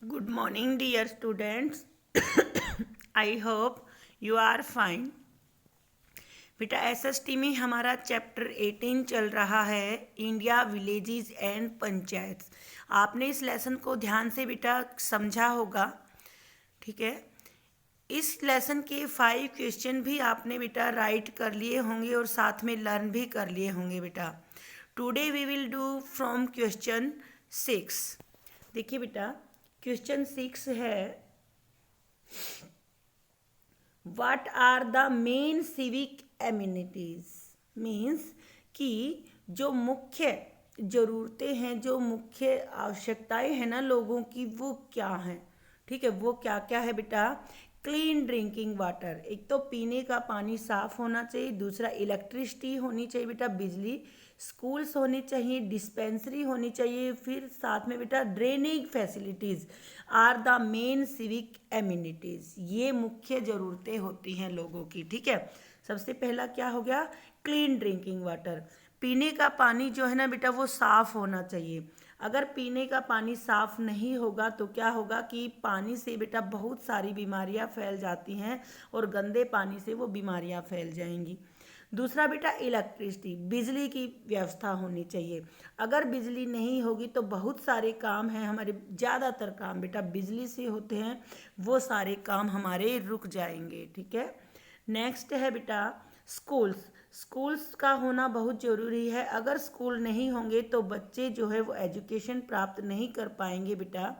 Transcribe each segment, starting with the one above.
Good morning, dear students. I hope you are fine. बेटा SST में हमारा chapter 18 चल रहा है, इंडिया विलेजेस एंड पंचायत्स। आपने इस लेसन को ध्यान से बेटा समझा होगा, ठीक है। इस लेसन के 5 क्वेश्चन भी आपने बेटा राइट कर लिए होंगे और साथ में लर्न भी कर लिए होंगे बेटा। Today we will do from question 6। देखिए बेटा, क्वेश्चन 6 है, what are the main civic amenities. Means कि जो मुख्य ज़रूरतें हैं, जो मुख्य आवश्यकताएं हैं ना लोगों की, वो क्या हैं, ठीक है। वो क्या क्या है बेटा? क्लीन ड्रिंकिंग वाटर, एक तो पीने का पानी साफ होना चाहिए, दूसरा इलेक्ट्रिसिटी होनी चाहिए बेटा, बिजली, स्कूल्स होनी चाहिए, डिस्पेंसरी होनी चाहिए, फिर साथ में बेटा drainage facilities are the main civic amenities. ये मुख्य ज़रूरतें होती हैं लोगों की, ठीक है। सबसे पहला क्या हो गया? क्लीन ड्रिंकिंग वाटर, पीने का पानी जो है ना बेटा वो साफ़ होना चाहिए। अगर पीने का पानी साफ़ नहीं होगा तो क्या होगा कि पानी से बेटा बहुत सारी बीमारियां फैल जाती हैं और गंदे पानी से वो बीमारियां फैल जाएंगी। दूसरा बेटा इलेक्ट्रिसिटी, बिजली की व्यवस्था होनी चाहिए। अगर बिजली नहीं होगी तो बहुत सारे काम हैं हमारे, ज़्यादातर काम बेटा बिजली से होते हैं, वो सारे काम हमारे रुक जाएंगे, ठीक है। नेक्स्ट है बेटा स्कूल्स। स्कूल्स का होना बहुत ज़रूरी है। अगर स्कूल नहीं होंगे तो बच्चे जो है वो एजुकेशन प्राप्त नहीं कर पाएंगे बेटा।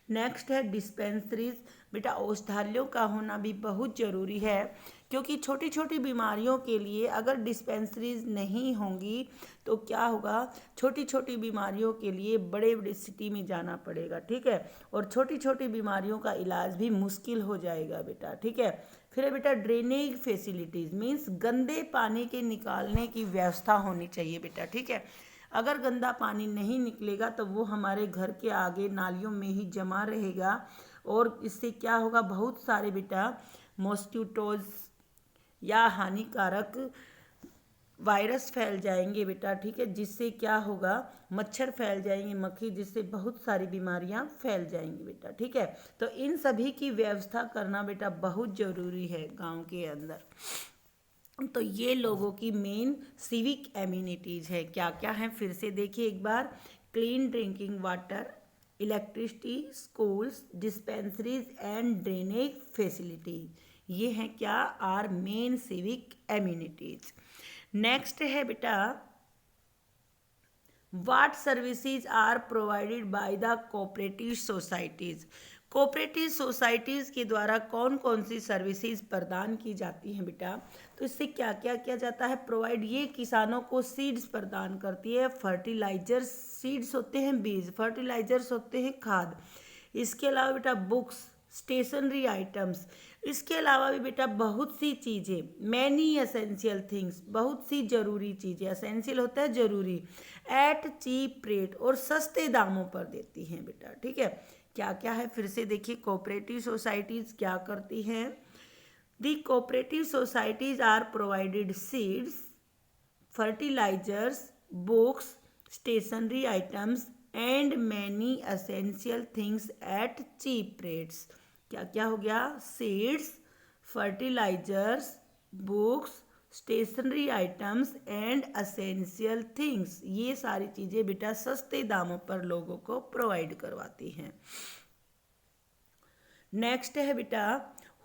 नेक्स्ट है डिस्पेंसरीज, बेटा औषधालयों का होना भी बहुत ज़रूरी है, क्योंकि छोटी छोटी बीमारियों के लिए अगर डिस्पेंसरीज नहीं होंगी तो क्या होगा, छोटी छोटी बीमारियों के लिए बड़े बड़े सिटी में जाना पड़ेगा, ठीक है। और छोटी छोटी बीमारियों का इलाज भी मुश्किल हो जाएगा बेटा, ठीक है। फिर है बेटा ड्रेनेज फैसिलिटीज़, मीन्स गंदे पानी के निकालने की व्यवस्था होनी चाहिए बेटा, ठीक है। अगर गंदा पानी नहीं निकलेगा तो वो हमारे घर के आगे नालियों में ही जमा रहेगा और इससे क्या होगा, बहुत सारे बेटा मॉस्किटोज या हानिकारक वायरस फैल जाएंगे बेटा, ठीक है। जिससे क्या होगा, मच्छर फैल जाएंगे, मक्खी, जिससे बहुत सारी बीमारियां फैल जाएंगी बेटा, ठीक है। तो इन सभी की व्यवस्था करना बेटा बहुत ज़रूरी है गांव के अंदर। तो ये लोगों की मेन सिविक एमिनिटीज़ है। क्या क्या है फिर से देखिए एक बार। Clean drinking water, electricity, schools, dispensaries and drainage facilities, ये हैं क्या, are main civic amenities. Next है बेटा, what services are provided by the cooperative societies. Cooperative societies के द्वारा कौन कौन सी सर्विसेज प्रदान की जाती हैं बेटा? तो इससे क्या क्या किया जाता है प्रोवाइड? ये किसानों को सीड्स प्रदान करती है, फर्टिलाइजर्स, सीड्स होते हैं बीज, फर्टिलाइजर्स होते हैं खाद। इसके अलावा बेटा बुक्स, स्टेशनरी आइटम्स, इसके अलावा भी बेटा बहुत सी चीज़ें, मैनी एसेंशियल थिंग्स, बहुत सी ज़रूरी चीज़ें, एसेंशियल होता है ज़रूरी, एट चीप रेट, और सस्ते दामों पर देती हैं बेटा, ठीक है। क्या क्या है फिर से देखिए, कोऑपरेटिव सोसाइटीज़ क्या करती हैं? The cooperative societies are provided seeds, fertilizers, books, stationery items and many essential things at cheap rates। क्या क्या हो गया? Seeds, fertilizers, books, stationery items and essential things, ये सारी चीज़ें बेटा सस्ते दामों पर लोगों को प्रोवाइड करवाती हैं। नेक्स्ट है बेटा,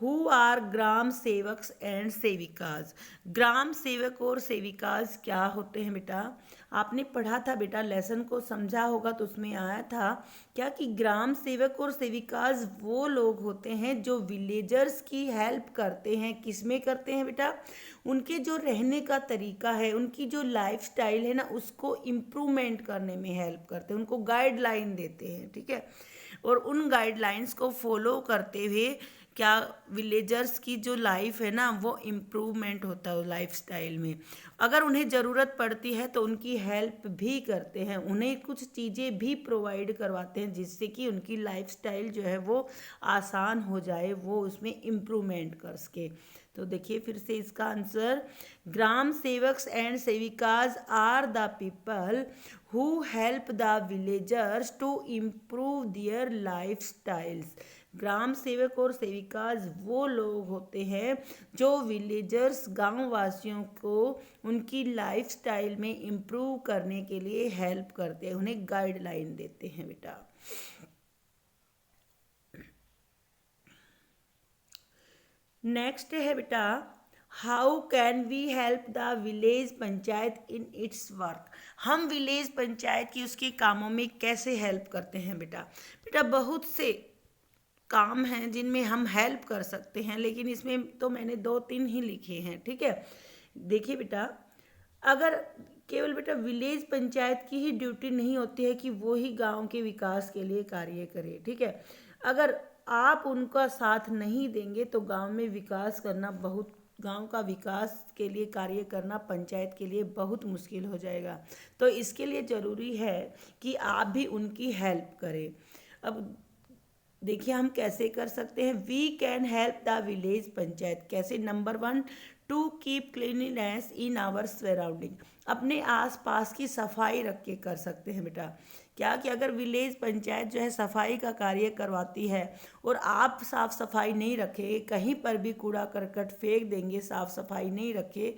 who are gram sevaks and sevikas. Gram sevak और सेविकाज क्या होते हैं बेटा? आपने पढ़ा था बेटा, लेसन को समझा होगा तो उसमें आया था क्या कि ग्राम सेवक और सेविकाज वो लोग होते हैं जो विलेजर्स की हेल्प करते हैं। किस में करते हैं बेटा? उनके जो रहने का तरीका है, उनकी जो लाइफ स्टाइल है ना, उसको इम्प्रूवमेंट करने में हेल्प करते हैं, उनको गाइडलाइन देते हैं, ठीक है। और उन गाइडलाइंस को फॉलो करते हुए क्या विलेजर्स की जो लाइफ है ना वो इम्प्रूवमेंट होता है लाइफ स्टाइल में। अगर उन्हें ज़रूरत पड़ती है तो उनकी हेल्प भी करते हैं, उन्हें कुछ चीज़ें भी प्रोवाइड करवाते हैं जिससे कि उनकी लाइफ स्टाइल जो है वो आसान हो जाए, वो उसमें इम्प्रूवमेंट कर सके। तो देखिए फिर से इसका answer, gram sevaks and sevikas are the people who help the villagers to improve their lifestyles. Gram sevak और सेविकाज वो लोग होते हैं जो विलेजर्स गांव वासियों को उनकी लाइफ स्टाइल में इम्प्रूव करने के लिए हेल्प करते हैं, उन्हें गाइडलाइन देते हैं बेटा। नेक्स्ट है बेटा, how can we help the village panchayat in its work. हम विलेज पंचायत की उसके कामों में कैसे हेल्प करते हैं बेटा। बेटा बहुत से काम हैं जिनमें हम हेल्प कर सकते हैं, लेकिन इसमें तो मैंने 2-3 ही लिखे हैं, ठीक है। देखिए बेटा, अगर केवल बेटा विलेज पंचायत की ही ड्यूटी नहीं होती है कि वो ही गांव के विकास के लिए कार्य करे, ठीक है। अगर आप उनका साथ नहीं देंगे तो गांव में विकास करना बहुत, गांव का विकास के लिए कार्य करना पंचायत के लिए बहुत मुश्किल हो जाएगा। तो इसके लिए ज़रूरी है कि आप भी उनकी हेल्प करें। अब देखिए हम कैसे कर सकते हैं, we can help the village panchayat. कैसे, number 1, to keep cleanliness in our surrounding. अपने आसपास की सफाई रख के कर सकते हैं बेटा। क्या कि अगर विलेज पंचायत जो है सफाई का कार्य करवाती है और आप साफ सफाई नहीं रखे, कहीं पर भी कूड़ा करकट फेंक देंगे, साफ सफाई नहीं रखे,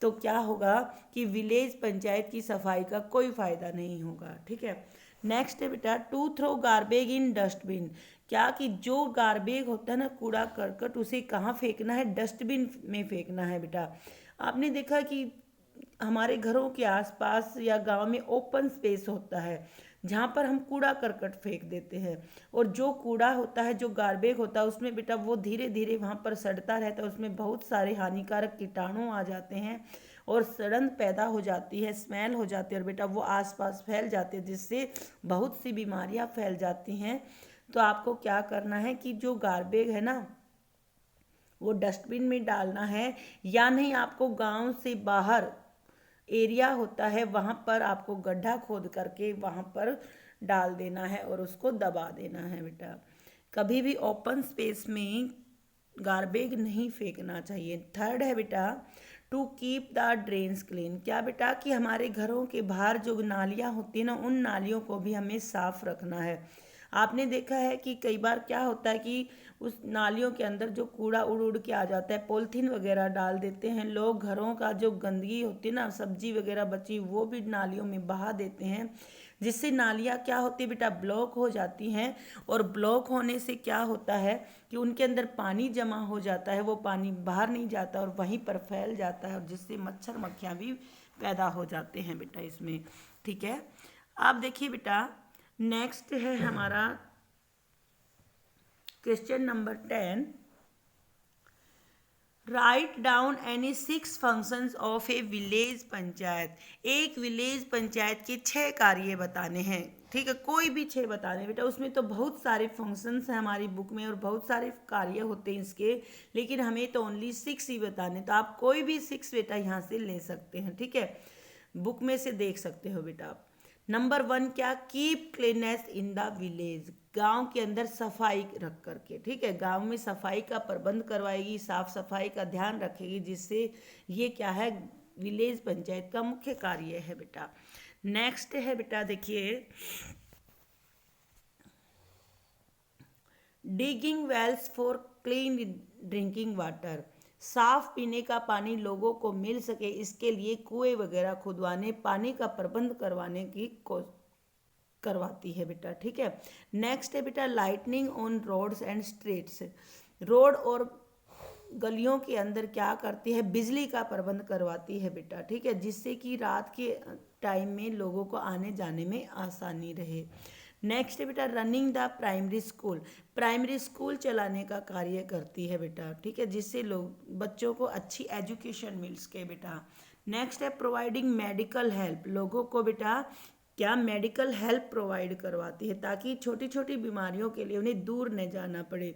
तो क्या होगा कि विलेज पंचायत की सफाई का कोई फ़ायदा नहीं होगा, ठीक है। नेक्स्ट है बेटा, to throw garbage in dustbin. क्या कि जो गार्बेज होता है ना, कूड़ा करकट, उसे कहाँ फेंकना है, डस्टबिन में फेंकना है बेटा। आपने देखा कि हमारे घरों के आसपास या गांव में ओपन स्पेस होता है जहाँ पर हम कूड़ा करकट फेंक देते हैं, और जो कूड़ा होता है, जो गार्बेज होता है, उसमें बेटा वो धीरे धीरे वहाँ पर सड़ता रहता है, उसमें बहुत सारे हानिकारक कीटाणु आ जाते हैं और सड़न पैदा हो जाती है, स्मेल हो जाती है, और बेटा वो आसपास फैल जाते हैं जिससे बहुत सी बीमारियाँ फैल जाती हैं। तो आपको क्या करना है कि जो गार्बेज है ना वो डस्टबिन में डालना है, या नहीं आपको गांव से बाहर एरिया होता है वहाँ पर आपको गड्ढा खोद करके वहाँ पर डाल देना है और उसको दबा देना है बेटा। कभी भी ओपन स्पेस में गार्बेज नहीं फेंकना चाहिए। थर्ड है बेटा, to keep the drains clean. क्या बेटा कि हमारे घरों के बाहर जो नालियाँ होती हैं ना, उन नालियों को भी हमें साफ रखना है। आपने देखा है कि कई बार क्या होता है कि उस नालियों के अंदर जो कूड़ा उड़ उड़ के आ जाता है, पॉलीथीन वगैरह डाल देते हैं लोग, घरों का जो गंदगी होती है ना, सब्जी वगैरह बची वो भी नालियों में बहा देते हैं, जिससे नालियाँ क्या होती है बेटा, ब्लॉक हो जाती हैं। और ब्लॉक होने से क्या होता है कि उनके अंदर पानी जमा हो जाता है, वो पानी बाहर नहीं जाता और वहीं पर फैल जाता है, और जिससे मच्छर मक्खियाँ भी पैदा हो जाते हैं बेटा इसमें, ठीक है। आप देखिए बेटा, नेक्स्ट है हमारा question number 10, write down any 6 functions of A village panchayat. एक विलेज पंचायत के 6 कार्य बताने हैं, ठीक है, कोई भी 6 बताने बेटा। उसमें तो बहुत सारे फंक्शंस हैं हमारी बुक में और बहुत सारे कार्य होते हैं इसके, लेकिन हमें तो ओनली 6 ही बताने। तो आप कोई भी 6 बेटा यहाँ से ले सकते हैं, ठीक है, बुक में से देख सकते हो बेटा आप। नंबर 1 क्या, keep cleanness in the village. गांव के अंदर सफाई रख करके, ठीक है, गांव में सफाई का प्रबंध करवाएगी, साफ सफाई का ध्यान रखेगी, जिससे ये क्या है, विलेज पंचायत का मुख्य कार्य है बेटा। नेक्स्ट है बेटा देखिए, digging wells for clean drinking water. साफ पीने का पानी लोगों को मिल सके इसके लिए कुएं वगैरह खुदवाने, पानी का प्रबंध करवाने की करवाती है बेटा, ठीक है। नेक्स्ट है बेटा, lightning on roads and streets. Road और गलियों के अंदर क्या करती है, बिजली का प्रबंध करवाती है बेटा, ठीक है, जिससे कि रात के टाइम में लोगों को आने जाने में आसानी रहे। नेक्स्ट है बेटा, running the primary school. Primary school चलाने का कार्य करती है बेटा, ठीक है, जिससे लोग बच्चों को अच्छी एजुकेशन मिल सके बेटा। नेक्स्ट है प्रोवाइडिंग मेडिकल हेल्प। लोगों को बेटा क्या मेडिकल हेल्प प्रोवाइड करवाती है ताकि छोटी छोटी बीमारियों के लिए उन्हें दूर न जाना पड़े।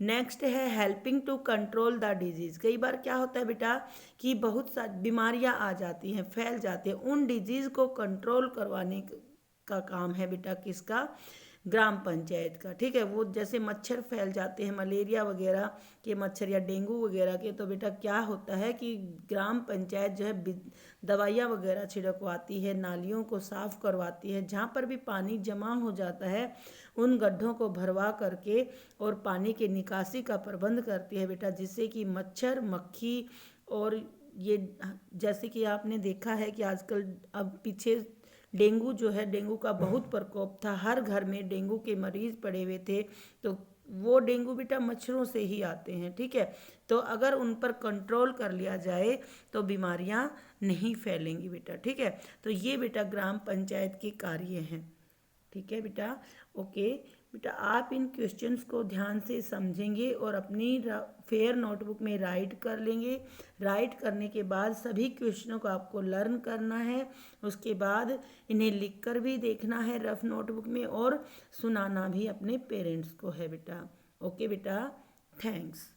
नेक्स्ट है helping to control the disease. कई बार क्या होता है बेटा कि बहुत सारी बीमारियां आ जाती हैं, फैल जाती हैं, उन डिजीज़ को कंट्रोल करवाने का काम है बेटा किसका, ग्राम पंचायत का। ठीक है, वो जैसे मच्छर फैल जाते हैं मलेरिया वगैरह के मच्छर या डेंगू वगैरह के, तो बेटा क्या होता है कि ग्राम पंचायत जो है दवाइयाँ वगैरह छिड़कवाती है, नालियों को साफ करवाती है, जहाँ पर भी पानी जमा हो जाता है उन गड्ढों को भरवा करके और पानी के निकासी का प्रबंध करती है बेटा, जिससे कि मच्छर मक्खी और ये, जैसे कि आपने देखा है कि आजकल अब पीछे डेंगू जो है, डेंगू का बहुत प्रकोप था, हर घर में डेंगू के मरीज पड़े हुए थे, तो वो डेंगू बेटा मच्छरों से ही आते हैं। ठीक है, तो अगर उन पर कंट्रोल कर लिया जाए तो बीमारियां नहीं फैलेंगी बेटा। ठीक है, तो ये बेटा ग्राम पंचायत के कार्य हैं। ठीक है बेटा, ओके बेटा, आप इन क्वेश्चंस को ध्यान से समझेंगे और अपनी फेयर नोटबुक में राइट कर लेंगे। राइट करने के बाद सभी क्वेश्चनों को आपको लर्न करना है, उसके बाद इन्हें लिखकर भी देखना है रफ नोटबुक में और सुनाना भी अपने पेरेंट्स को है बेटा। ओके बेटा, थैंक्स।